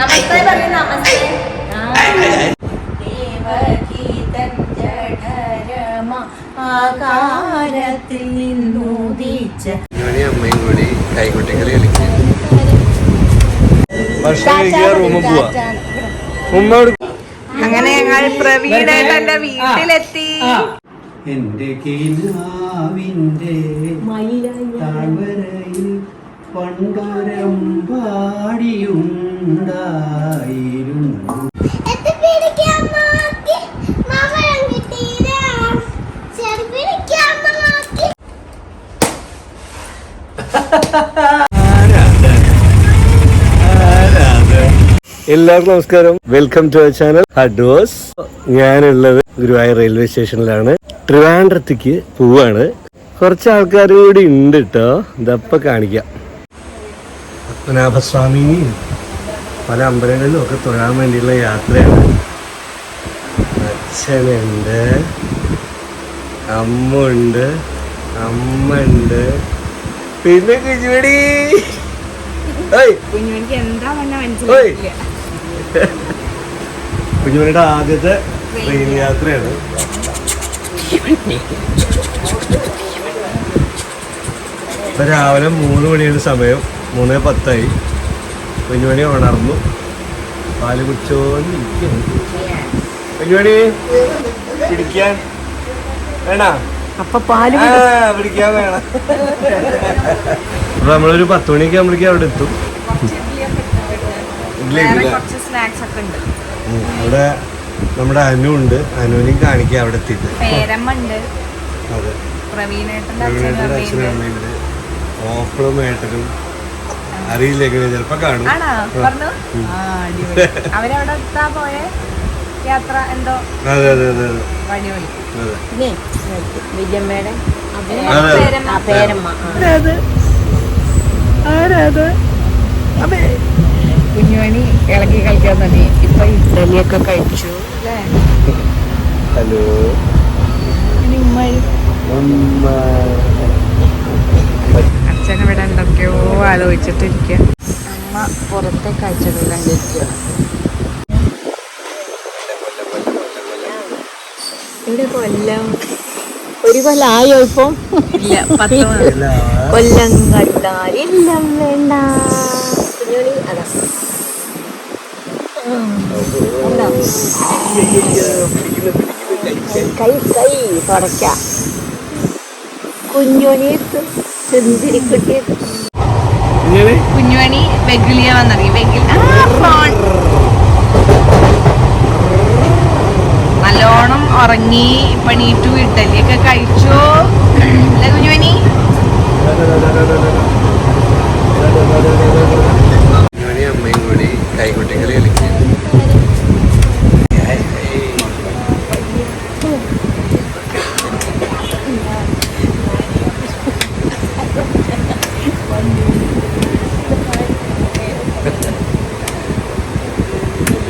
നമസ്തേ പറയൂ, നമസ്തേ. ആകാരത്തിൽ നിന്നൂതിച്ച അമ്മയും കൂടി കൈകൊട്ടിക്കളി കളിക്കും. അങ്ങനെ ഞങ്ങൾ പ്രവീണേട്ടന്റെ വീട്ടിലെത്തി. എന്റെ കിനാവിന്റെ താഴ്വരയിൽ പണ്ടൊരമ്പാടിയുണ്ടായിരുന്നു. എല്ലാവർക്കും നമസ്കാരം. വെൽക്കം ടു അവർ ചാനൽ ഹഡ്വോസ്. ഞാനുള്ളത് ഗുരുവായൂർ റെയിൽവേ സ്റ്റേഷനിലാണ്. ട്രിവാൻഡ്രത്തേക്ക് പോവാണ്. കുറച്ച് ആൾക്കാർ കൂടി ഉണ്ട് കേട്ടോ. ഇതപ്പ കാണിക്കാം. പത്മനാഭസ്വാമി പല അമ്പലങ്ങളിലും ഒക്കെ തൊഴാൻ വേണ്ടിയുള്ള യാത്രയാണ്. അച്ഛനുണ്ട്, അമ്മ ഉണ്ട്, പിന്നെ കുഞ്ഞുമണി. കുഞ്ഞുമണിയുടെ ആദ്യത്തെ ട്രെയിൻ യാത്രയാണ്. ഇപ്പൊ രാവിലെ 3 മണിയുടെ സമയം, 3:10. കുഞ്ഞുമണി ഉണർന്നു. പാല് കുടിച്ചോണ്ടിരിക്കുന്നു. കുഞ്ഞുമണി പിടിക്കാൻ വേണ? അപ്പൊ പാല് പിടിക്കാൻ വേണം. അപ്പൊ നമ്മളൊരു 10 മണിയൊക്കെ ആകുമ്പോഴേക്കും അവിടെ എത്തും. ഇവിടെ നമ്മുടെ അനു ഉണ്ട്. അനുവിനെയും കാണിക്കാം അവിടെ എത്തിയിട്ട്. അതെ, പ്രവീണേട്ടൻ്റെ അച്ഛനും അമ്മയുണ്ട്. ഓപ്പളും ഏട്ടനും അറിയില്ലെങ്കിൽ ചിലപ്പോ കാണും. അതെ അതെ അതെ അതെ. കുഞ്ഞുമണി ഇളക്കി കളിക്കാൻ തുടങ്ങി. ഇപ്പൊ ഇഡലിയൊക്കെ കഴിച്ചു. ഹലോ, അച്ഛൻ ഇവിടെ എന്തൊക്കെയോ ആലോചിച്ചിട്ടിരിക്കുക. അമ്മ പുറത്തെ കാഴ്ചകൾ കണ്ടിരിക്കുക. ഇവിടെ കൊല്ലം ഒരു കൊല്ലായോ ഇപ്പം? ഇല്ല, 10 കൊല്ലം കണ്ടാൽ എല്ലാം വേണ്ട. കുഞ്ഞുമണി അതാ കൈ തുടയ്ക്ക. കുഞ്ഞുമണി വെഗിലിയ വന്നിറങ്ങി. നല്ലോണം ഉറങ്ങി. ഇപ്പൊ നീറ്റു ഇഡലിയൊക്കെ കഴിച്ചു. അല്ല കുഞ്ഞുമണി? അമ്മയും കൂടി കൈകൊട്ടിക്കളി കളിക്കും.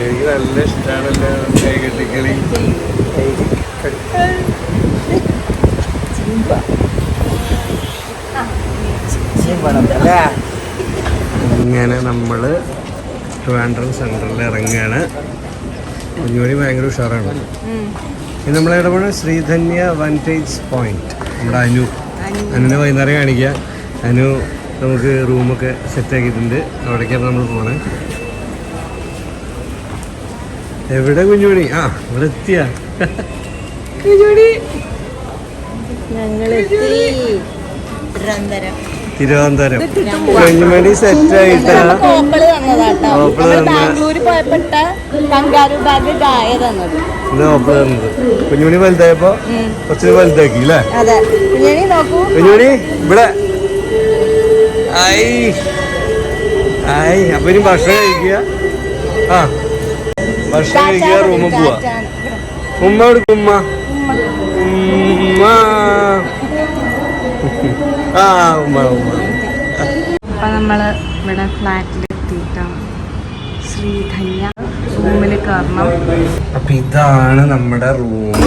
എനിക്ക് നല്ല ഇഷ്ടമാണല്ലോ കൈകൊട്ടിക്കളി. ഇങ്ങനെ നമ്മള് ട്രിവാൻഡ്രം സെൻട്രലിൽ ഇറങ്ങുകയാണ്. കുഞ്ഞുമണി ഭയങ്കര ഉഷാറാണ്. ഇത് നമ്മളെ ഇടപെട ശ്രീധന്യ വൻറ്റേജ് പോയിന്റ്. നമ്മുടെ അനുവിനെ വൈകുന്നേരം കാണിക്കുക. അനു നമുക്ക് റൂമൊക്കെ സെറ്റാക്കിയിട്ടുണ്ട്. അവിടേക്കാണ് നമ്മൾ പോണേ. എവിടെ കുഞ്ഞുമണി? ഇവിടെ എത്തിയ കുഞ്ഞുമണി. തിരുവനന്തപുരം. കുഞ്ഞുമണി സെറ്റായിട്ടാ. കുഞ്ഞുമണി വലുതായപ്പോ കുറച്ച് വലുതാക്കി അല്ലേ? കുഞ്ഞുമണി ഇവിടെ ആയി. അപ്പൊ ഇനി ഭക്ഷണം കഴിക്കുക. ഭക്ഷണം കഴിക്കുക, റൂമിൽ പോവാ. ഉമ്മ എടുക്കും. ഉമ്മ അപ്പൊ നമ്മള് ഇവിടെ ഫ്ലാറ്റിൽ എത്തിയിട്ടാണ്. ശ്രീധന്യ റൂമിൽ കയറണം. അപ്പൊ ഇതാണ് നമ്മുടെ റൂം.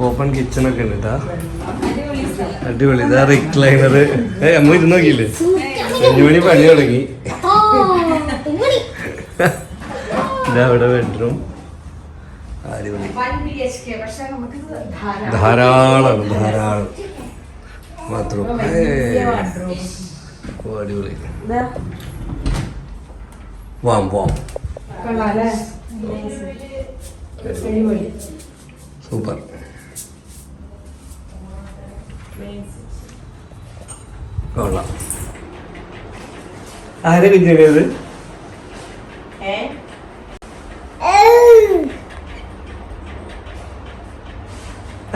ഓപ്പൺ കിച്ചണൊക്കെ ഉണ്ട്. ഇതാ അടിപൊളി. ഇതാ റിക്ലൈനർ. അമ്മ ഇരുന്ന് നോക്കിയില്ലേ? 5 മണി പണി തുടങ്ങി. അവിടെ ബെഡ്റൂം അടിപൊളി. ധാരാളം ബാത്റൂം അടിപൊളി. Warm super. കൊള്ളാം. ആരെ കുഞ്ഞത്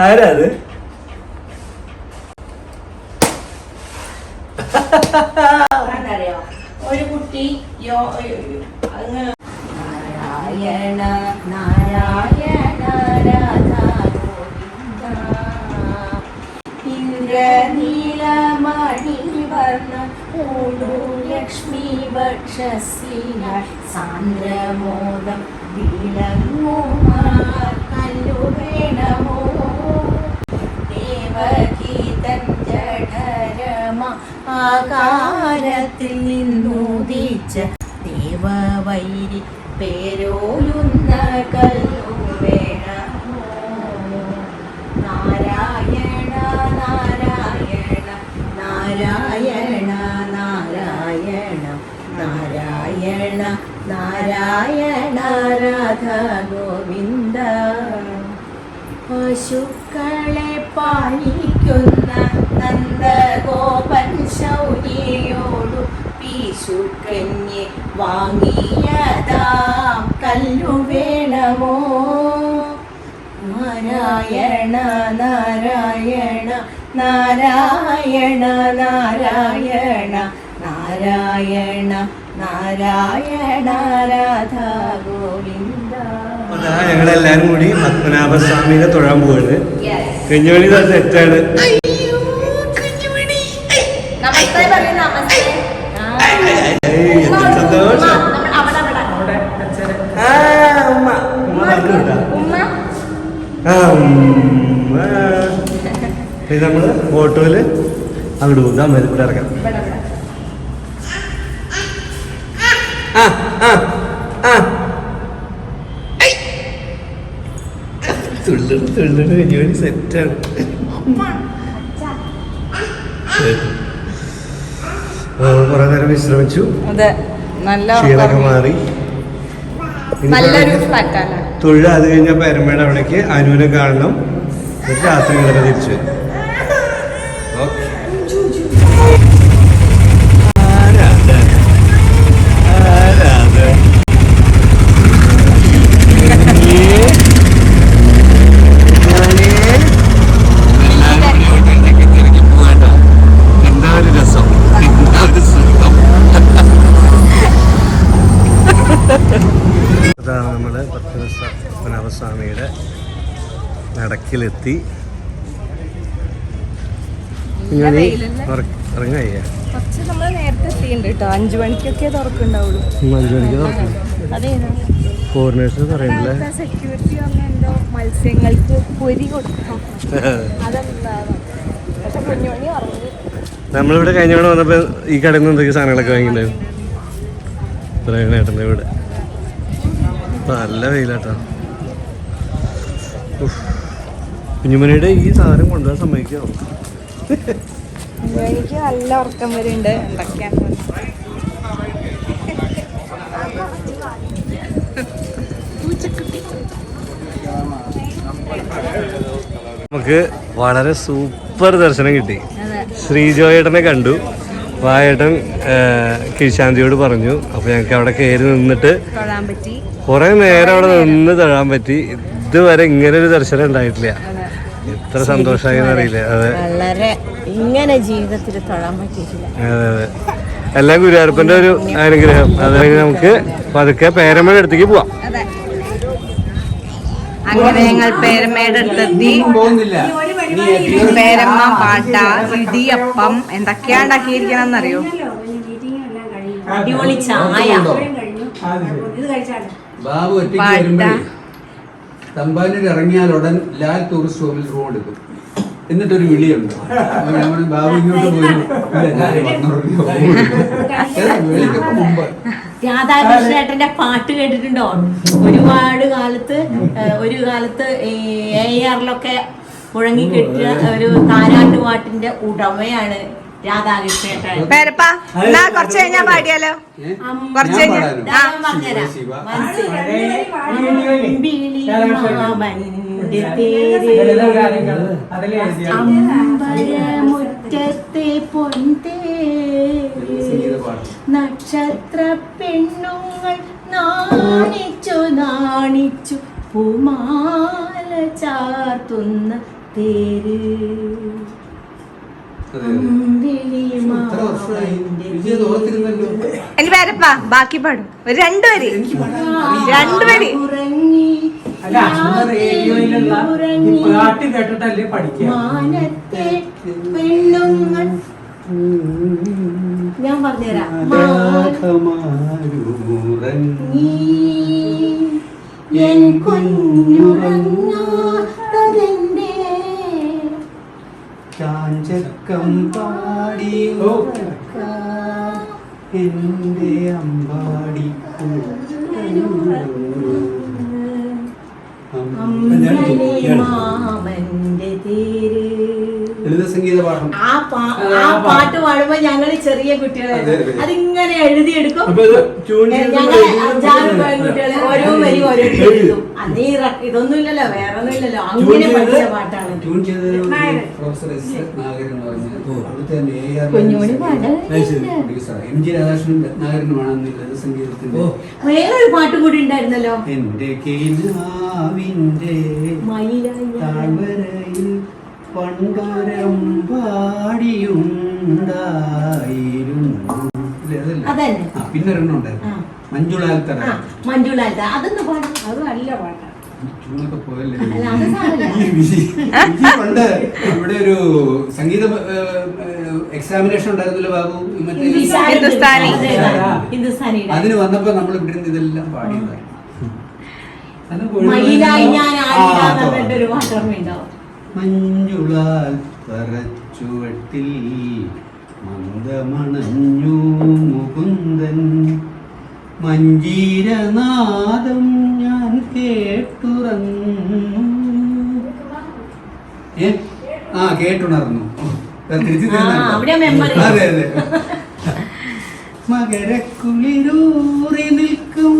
ആരാ അത്? ഒരു കുട്ടി നാരായണ നാരായണ ഇന്ദ്രനീലമണിവർണ്ണ ലക്ഷ്മി വക്ഷസിന സാന്ദ്രമോദം വിളങ്ങുമാർക്കല്ലുവേണമോ ദേവഗീതം ജഠരമ ആകാരത്തിൽ നിന്നുദിച്ച ദേവവൈരി പേരോലുന്ന കല്ലുവേണമോ നാരായണ നാരായണ നാരായണ നാരായണ നാരായണ നാരായണ രാധ ഗോവിന്ദ പശുക്കളെ പാലിക്കുന്ന നന്ദഗോപൻ ശൗര്യയോടു പീശുക്കന്യെ വാങ്ങിയതാം കല്ലുവേണമോ നാരായണ നാരായണ നാരായണ നാരായണ നാരായണ നാരായണ രാധ ഗോവിന്ദ. ഞങ്ങളെല്ലാരും കൂടി പത്മനാഭസ്വാമിനെ തൊഴാൻ പോവാണ്. കുഞ്ഞുമണി തെറ്റാണ്. സന്തോഷം. നമ്മള് ഓട്ടോയില് അങ്ങോട്ട് പോകും. അമ്മ കൂടെ ഇറങ്ങാം. കുഞ്ഞുമണി സെറ്റാണ്. കുറെ നേരം വിശ്രമിച്ചു. ക്ഷീണൊക്കെ മാറി. തൊഴിൽ അത് കഴിഞ്ഞ പെരമയുടെ അവിടേക്ക് അനുവിനെ കാണണം. രാത്രി കിടന്ന് തിരിച്ചു വരും. നമ്മള് പത്മനാഭസ്വാമിയുടെ നടക്കിലെത്തി. ഇറങ്ങായ നേരത്തെ എത്തിയിട്ടുണ്ട് കേട്ടോ. 5 മണിക്കൊക്കെ തുറക്കുണ്ടാവുള്ളൂ. 5 മണിക്ക് തുറക്കും. ഫോറിനേഴ്സ് പറയുന്നില്ലേ സെക്യൂരിറ്റി എന്തോ മത്സ്യങ്ങൾക്ക് പൊരി കൊടുക്കണം. അതെന്താണ് പക്ഷെ കുഞ്ഞുമണി പറഞ്ഞു. നമ്മളിവിടെ കഴിഞ്ഞ തവണ വന്നപ്പോ ഈ കടയിൽ നിന്ന് എന്തൊക്കെ സാധനങ്ങളൊക്കെ വാങ്ങിയിട്ടുണ്ടായിരുന്നു. ഏട്ടൻ്റെ ഇവിടെ നല്ല വെയിലാട്ടോ. കുഞ്ഞുമണിയുടെ ഈ സാധനം കൊണ്ടുപോകാൻ സമ്മതിക്കോ? എനിക്ക് നല്ല ഉറക്കം വരുന്നുണ്ട്. എന്തൊക്കെയാണ് നമുക്ക് വളരെ സൂപ്പർ ദർശനം കിട്ടി. ശ്രീജോയേട്ടനെ കണ്ടു. വായേട്ടൻ കിശാന്തിയോട് പറഞ്ഞു. അപ്പൊ ഞങ്ങൾക്ക് അവിടെ കയറി നിന്നിട്ട് കുറെ നേരം അവിടെ നിന്ന് തൊഴാൻ പറ്റി. ഇതുവരെ ഇങ്ങനെ ഒരു ദർശനം ഉണ്ടായിട്ടില്ല. എത്ര സന്തോഷമായി അറിയില്ല. അതെ, ഇങ്ങനെ ജീവിതത്തിൽ തൊഴാൻ പറ്റിയിട്ടില്ല. അതെ അതെ, എല്ലാം ഗുരുവായൂരപ്പന്റെ ഒരു അനുഗ്രഹം. അത് കഴിഞ്ഞ് നമുക്ക് പതുക്കെ പേരമ്മയുടെ അടുത്തേക്ക് പോവാം. അങ്ങനെ ഞങ്ങൾ പേരമ്മയുടെ അടുത്തെത്തി. പേരമ്മ പാട്ട, ഇടിയപ്പം എന്തൊക്കെയാ ഉണ്ടാക്കിയിരിക്കണമെന്നറിയോ? അടിപൊളി ചായ, പാട്ട. തമ്പാനൂർ ഇറങ്ങിയാൽ ഉടൻ ലാൽ ടൂറിസ്റ്റ് ഹോമിൽ റൂം എടുക്കും. എന്നിട്ടൊരു വിളിയുണ്ട്. ബാബു ഇങ്ങോട്ട് പോയി വിളിക്കൊക്കെ മുമ്പ് രാധാകൃഷ്ണേട്ടന്റെ പാട്ട് കേട്ടിട്ടുണ്ടോ? ഒരു കാലത്ത് ARലൊക്കെ മുഴങ്ങി കെട്ടിയ ഒരു താരാട്ട് പാട്ടിന്റെ ഉടമയാണ് രാധാകൃഷ്ണേട്ടൻ. പേരപ്പാ എന്നാ കുറച്ച് കഴിഞ്ഞാ പാടിയാലോ? കുറച്ച് കഴിഞ്ഞാ അമ്പലമുറ്റത്തെ പൊൻതേര് നക്ഷത്ര പെണ്ണുങ്ങൾ നാണിച്ചു പൂമാല ചാർത്തുന്ന തേര് എന്റെ പേരപ്പാ ബാക്കി പാടും. ഒരു രണ്ടുപേര് പാട്ട് കേട്ടിട്ടല്ലേ പഠിക്കുക. മാനത്തെ പെണ്ണുങ്ങൾ ഞാൻ പറഞ്ഞുതരാം. എൻ കുഞ്ഞുറങ്ങാത്തതെന്തേ ചാഞ്ചക്കം പാടിയോ എന്റെ അമ്പാടി മാമന്റെ തേര്. ലളിത സംഗീത പാഠം. ആ പാട്ട് പാടുമ്പോ ഞങ്ങള് ചെറിയ കുട്ടികളെ അതിങ്ങനെ എഴുതിയെടുക്കും. ഞങ്ങള് 5-6 പെൺകുട്ടികളെ ഓരോ വരി ഓരോരുത്തർ എഴുതും. അന്ന് ഇതൊന്നും ഇല്ലല്ലോ, വേറെ ഒന്നും ഇല്ലല്ലോ, അങ്ങനെ പഠിച്ച പാട്ടാണ്. ട്യൂൺ ചെയ്ത പ്രൊഫസർ എസ് നാഗരൻ എന്ന് പറഞ്ഞ അവിടുത്തെ കുഞ്ഞുമണി പാട്ട് MG രാധാകൃഷ്ണൻ രത്നാകരനുമാണ് ലളിത സംഗീതത്തിന്റെ. വേറൊരു പാട്ട് കൂടി ഉണ്ടായിരുന്നല്ലോ, എന്റെ കിനാവിന്റെ താഴ്വരയിൽ പണ്ടൊരമ്പാടിയുണ്ടായിരുന്നു. അതന്നെ. പിന്നെ ഒരെണ്ണം ഉണ്ടായിരുന്നു, മഞ്ജുളാൽത്തറ. മഞ്ജുളാൽത്തറ അതൊന്ന് പാടും. അത് നല്ല പാട്ടാണ്. പോയല്ലേ അത് പണ്ട് ഇവിടെ ഒരു സംഗീത എക്സാമിനേഷൻ ഉണ്ടായിരുന്നല്ലോ ബാബു, മറ്റേ ഹിന്ദുസ്ഥാനി. അതിന് വന്നപ്പോ നമ്മൾ ഇവിടെ നിന്ന് ഇതെല്ലാം പാടിയതാണ്. മയിലായി ഞാൻ ആടിയൊരു പാട്ടോർമ്മയുണ്ടാവും. മഞ്ജുളാൽ പറച്ചുവട്ടിൽ മന്ദമണഞ്ഞു മുകുന്ദൻ മഞ്ജീരനാദം ഞാൻ കേട്ടുറന്നു. കേട്ടുണർന്നു. അതെ അതെ. മകരക്കുളിരൂറി നിൽക്കും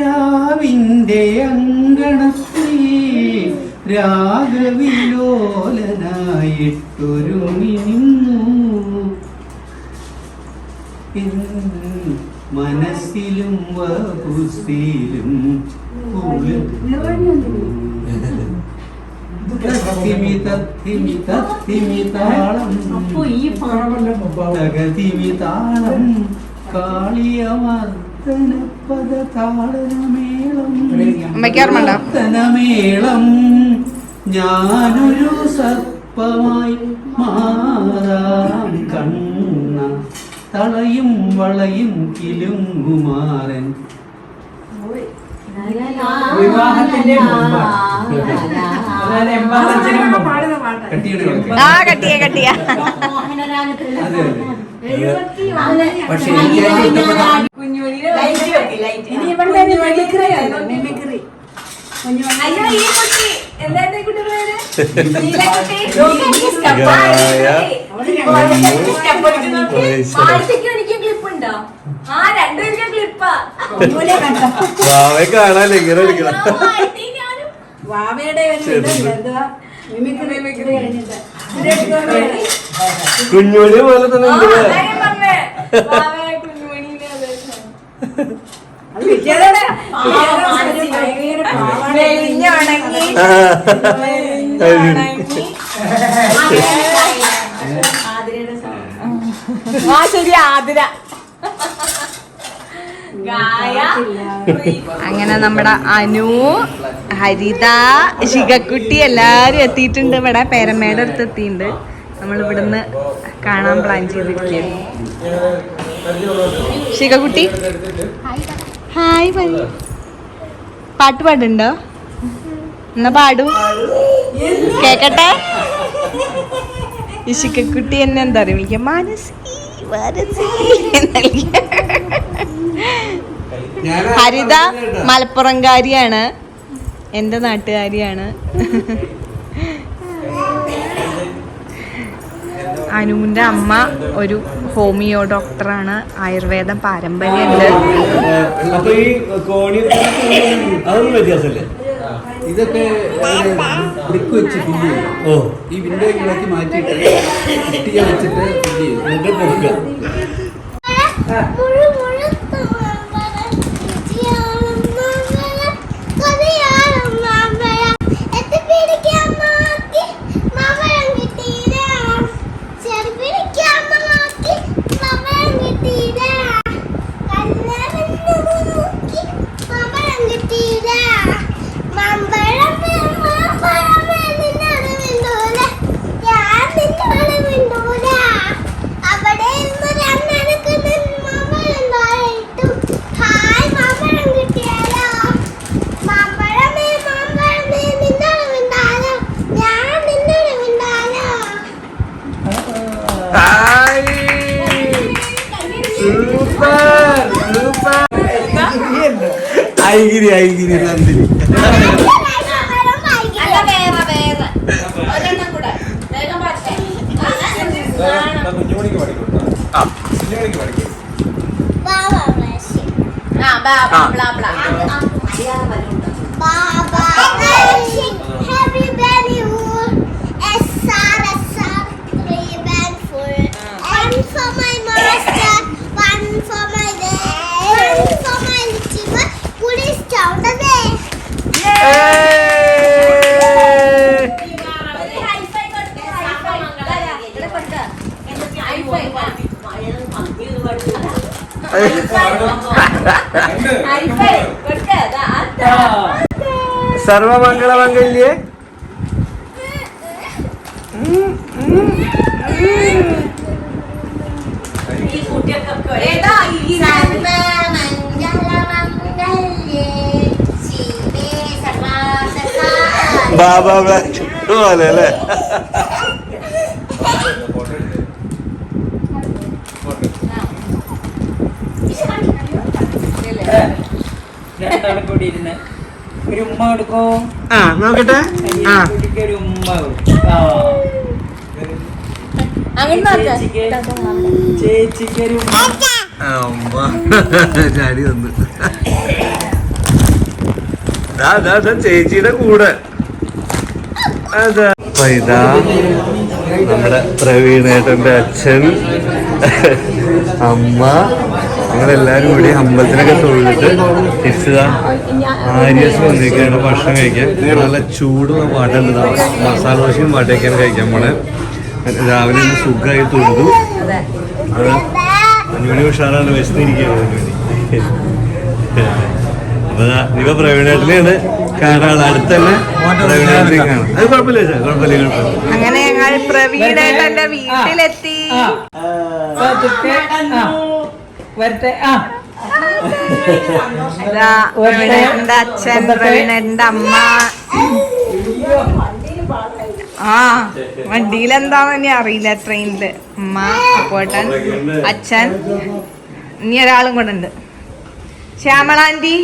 രാവിന്റെ അങ്കണത്തിൽ രാഗവിലോലനായിട്ടൊരു നിന്നു. മനസ്സിലും വപുസിലും താളം തകതിമിതാളം കാളിയമർദ്ദന പദതാളനമേളം ഞാനൊരു സർപ്പമായി മാറാം കണ്ണ തളയും വളയും കിലുങ്ങുമാരൻ. വിവാഹത്തിന്റെ കട്ടിയ പക്ഷേ കാണാൻ എങ്ങനെ എടുക്കണം. കുഞ്ഞുമണി പോലെ തന്നെ ശരി ആതിര. അങ്ങനെ നമ്മുടെ അനു, ഹരിത, ശിഖക്കുട്ടി എല്ലാരും എത്തിയിട്ടുണ്ട്. ഇവിടെ പേരമ്മയുടെ അടുത്ത് എത്തിയിട്ടുണ്ട്. നമ്മൾ ഇവിടുന്ന് കാണാൻ പ്ലാൻ ചെയ്തിരിക്കുകയാണ്. ശിഖക്കുട്ടി ഹായ് പറ. പാട്ട് പാടുണ്ടോ? എന്നാ പാടും കേക്കട്ടെ. ഈ ശിഖക്കുട്ടി എന്നെ എന്താ അറിയിക്കാം, മനസ്സി ഹരിത മലപ്പുറംകാരിയാണ്, എൻ്റെ നാട്ടുകാരിയാണ്. അനുവിൻ്റെ അമ്മ ഒരു ഹോമിയോ ഡോക്ടറാണ്, ആയുർവേദം പാരമ്പര്യമുണ്ട്. അപ്പൊ ഈ കോണി അതൊന്നും വ്യത്യാസമല്ലേ? ഇതൊക്കെ ബ്രിക്ക് വെച്ച് ഫില്ല് ചെയ്യും. ഓ, ഈ വിൻഡോയിലേക്ക് മാറ്റിയിട്ട് കുട്ടിയെ വെച്ചിട്ട് ഫില്ല് ചെയ്യും. എന്നിട്ട് പൊക്കുക. ഐഗിരി ഐഗിരി നന്ദിനി. സർവമംഗളമംഗല്യേ. ബാബാ പോലെ അല്ലേ? രണ്ടാളും കൂടി ഇരുന്ന് ഒരു ഉമ്മ കൊടുക്കോ. ആ നോക്കട്ടെ. ആ ഒരു ഉമ്മ ചേച്ചിക്ക് ഒരു ചാടി വന്നു. ചേച്ചിയുടെ കൂടെ അതാ. അപ്പൊ ഇതാ നമ്മുടെ പ്രവീണേട്ടന്റെ അച്ഛൻ, അമ്മ, ഞങ്ങളെല്ലാരും കൂടി അമ്പലത്തിനൊക്കെ തൊഴിലിട്ട് തിരിച്ചതാ ആര്യസ് വന്നിരിക്കുകയാണ് ഭക്ഷണം കഴിക്കാൻ. നല്ല ചൂടുള്ള വടണ്ട്, മസാല ദോശയും വടയൊക്കെയാണ് കഴിക്കാൻ പോണേ. രാവിലെ ഒന്ന് സുഖമായി തൊഴുതു. അത് 5 മണി ഉഷാറാണ്, വിശന്നിരിക്കുകയാണ്. അപ്പൊ ഇപ്പൊ പ്രവീണേട്ടനെയാണ് കാണാൻ, അടുത്ത് തന്നെ പ്രവീണേട്ടനെ കാണാം. അത് കുഴപ്പമില്ല ചേച്ചാ, കുഴപ്പമില്ല. അങ്ങനെ ഞങ്ങൾ പ്രവീണേട്ടന്റെ വീട്ടിലെത്തി. വരട്ടെ. പ്രവീണേട്ടന്റെ അച്ഛൻ, പ്രവീണേട്ടന്റെ അമ്മ. ആ വണ്ടിയിലെന്താന്ന് ഇനി അറിയില്ല, ട്രെയിനില് അമ്മ, അപ്പോട്ടൻ, അച്ഛൻ, ഇനി ഒരാളും കൂടെ ഉണ്ട്. ശ്യാമളാൻറ്റി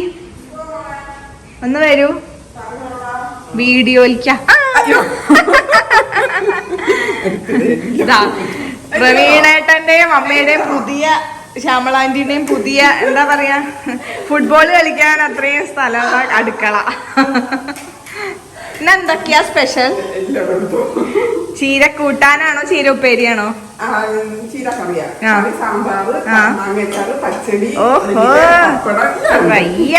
ഒന്ന് വരൂ, വീഡിയോയിലേക്കാ. ഇതാ പ്രവീണേട്ടന്റെയും അമ്മയുടെയും പുതിയ, ശ്യാമളാൻറ്റിന്റെയും പുതിയ, എന്താ പറയാ, ഫുട്ബോൾ കളിക്കാൻ അത്രയും സ്ഥലമുള്ള അടുക്കള. ഇന്ന് എന്തൊക്കെയാ സ്പെഷ്യൽ? ചീര കൂട്ടാനാണോ ചീര ഉപ്പേരിയാണോ? ഓഹോ വയ്യ,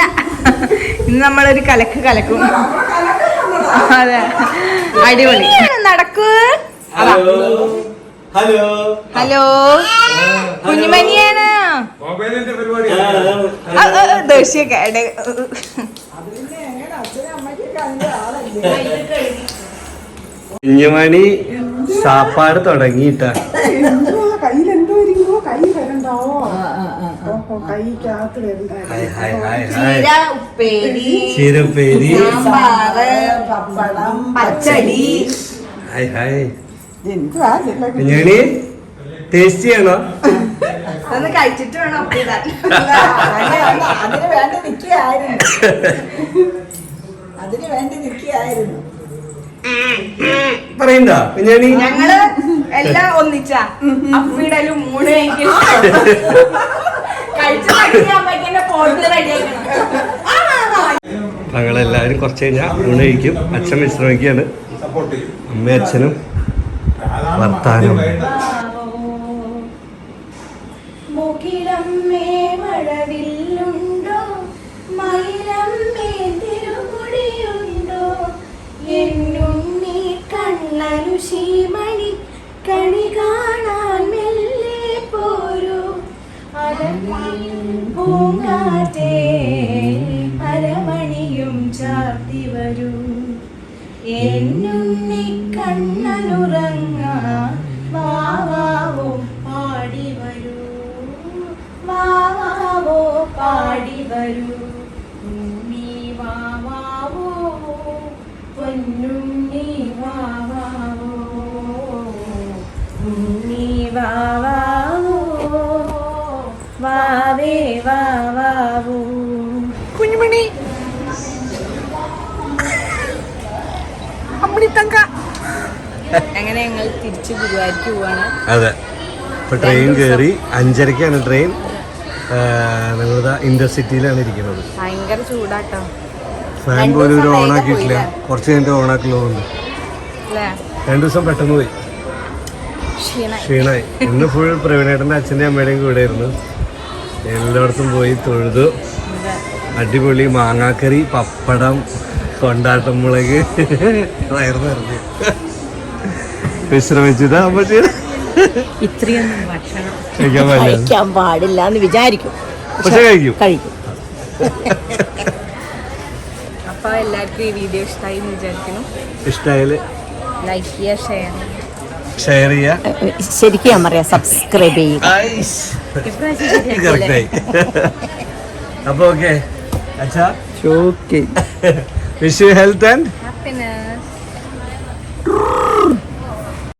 ഇന്ന് നമ്മളൊരു കലക്ക് കലക്കും. അതെ, അടിപൊളി. നടക്കൂ. ഹലോ ഹലോ, കുഞ്ഞുമണിയാണ്. ദേഷ്യൊക്കെ കുഞ്ഞുമണി സാപ്പാട് തുടങ്ങിയിട്ടാ. ചീരപ്പേരി, പച്ചടി. കുഞ്ഞുമണി ടേസ്റ്റി ആണോ? അതൊന്ന് കഴിച്ചിട്ട് വേണം ഒപ്പിടാൻ. അതിന് വേണ്ടി നിൽക്കുകയായിരുന്നു. അതിന് വേണ്ടി നിൽക്കുകയായിരുന്നു. പറയണ്ട കുഞ്ഞാണി. ഞങ്ങള് എല്ലാം ഒന്നിച്ചാ അപ്പിടലും മൂന്ന് കഴിച്ചു പോട്ട് റെഡിയാക്കണം. ഞങ്ങളെല്ലാവരും കുറച്ച് കഴിഞ്ഞാൽ ഊണ് കഴിക്കും. അച്ഛൻ വിശ്രമിക്കുകയാണ്. അമ്മയും അച്ഛനും വർത്താനം. മുകിലമ്മേ മഴവില്ലുണ്ടോ, മയിലമ്മേ തിരുമുടിയുണ്ടോ, എന്നുണ്ണി കണ്ണനു ശീമണി കണി കാണാൻ മെല്ലെ പോരൂ, പൂങ്കാറ്റേ അരമണിയും ചാർത്തി വരൂ, എന്നുണ്ണി കണ്ണനുറങ്ങാൻ വാവാവോ പാടി വരൂ, വാവാവോ പാടി വരൂ, ഉണ്ണി വാവാവോ പൊന്നുണ്ണി വാവാവോ, ഉണ്ണി വാവാവോ വാവേ വാവാവോ. കുഞ്ഞുമണി അങ്ങനെ ഞങ്ങൾ തിരിച്ച് ഗുരുവായൂർക്ക് പോവാണ്. അതെ, ഇപ്പൊ ട്രെയിൻ കയറി 5:30ക്കാണ് ട്രെയിൻ. ഞങ്ങളിതാ ഇന്റർസിറ്റിയിലാണ് ഇരിക്കുന്നത്. ഭയങ്കര ചൂടാട്ടോ ഫാൻ പോലും ഒരു ഓണാക്കിയിട്ടില്ല. കുറച്ച് കഴിഞ്ഞിട്ട് ഓണാക്കലുണ്ട്. അല്ലേ? 2 ദിവസം പെട്ടെന്ന് പോയി, ക്ഷീണായി. ഇന്ന് ഫുൾ പ്രവീണേട്ടൻ്റെ അച്ഛൻ്റെ അമ്മയുടെയും കൂടെ ആയിരുന്നു. എല്ലായിടത്തും പോയി തൊഴുതു. അടിപൊളി മാങ്ങാക്കറി, പപ്പടം, കൊണ്ടാട്ടം മുളക്, വയറ് നിറഞ്ഞു വിശ്രമിച്ചത്. ഇത്രയൊന്നും ഭക്ഷണം കഴിക്കാൻ കഴിക്കാൻ പാടില്ല എന്ന് വിചാരിക്കും, പക്ഷെ കഴിക്കും. അപ്പൊ എല്ലാവർക്കും ഈ വീഡിയോ ഇഷ്ടമായി എന്ന് വിചാരിക്കുന്നു. ഇഷ്ടമായാല് ലൈക്ക് ചെയ്യുക, ഷെയർ ചെയ്യുക, ശരിക്കും ഞാൻ പറയാം സബ്സ്ക്രൈബ് ചെയ്യുക. കറക്റ്റായി. അപ്പൊ ഓക്കെ അച്ഛാ, wish you health and happiness.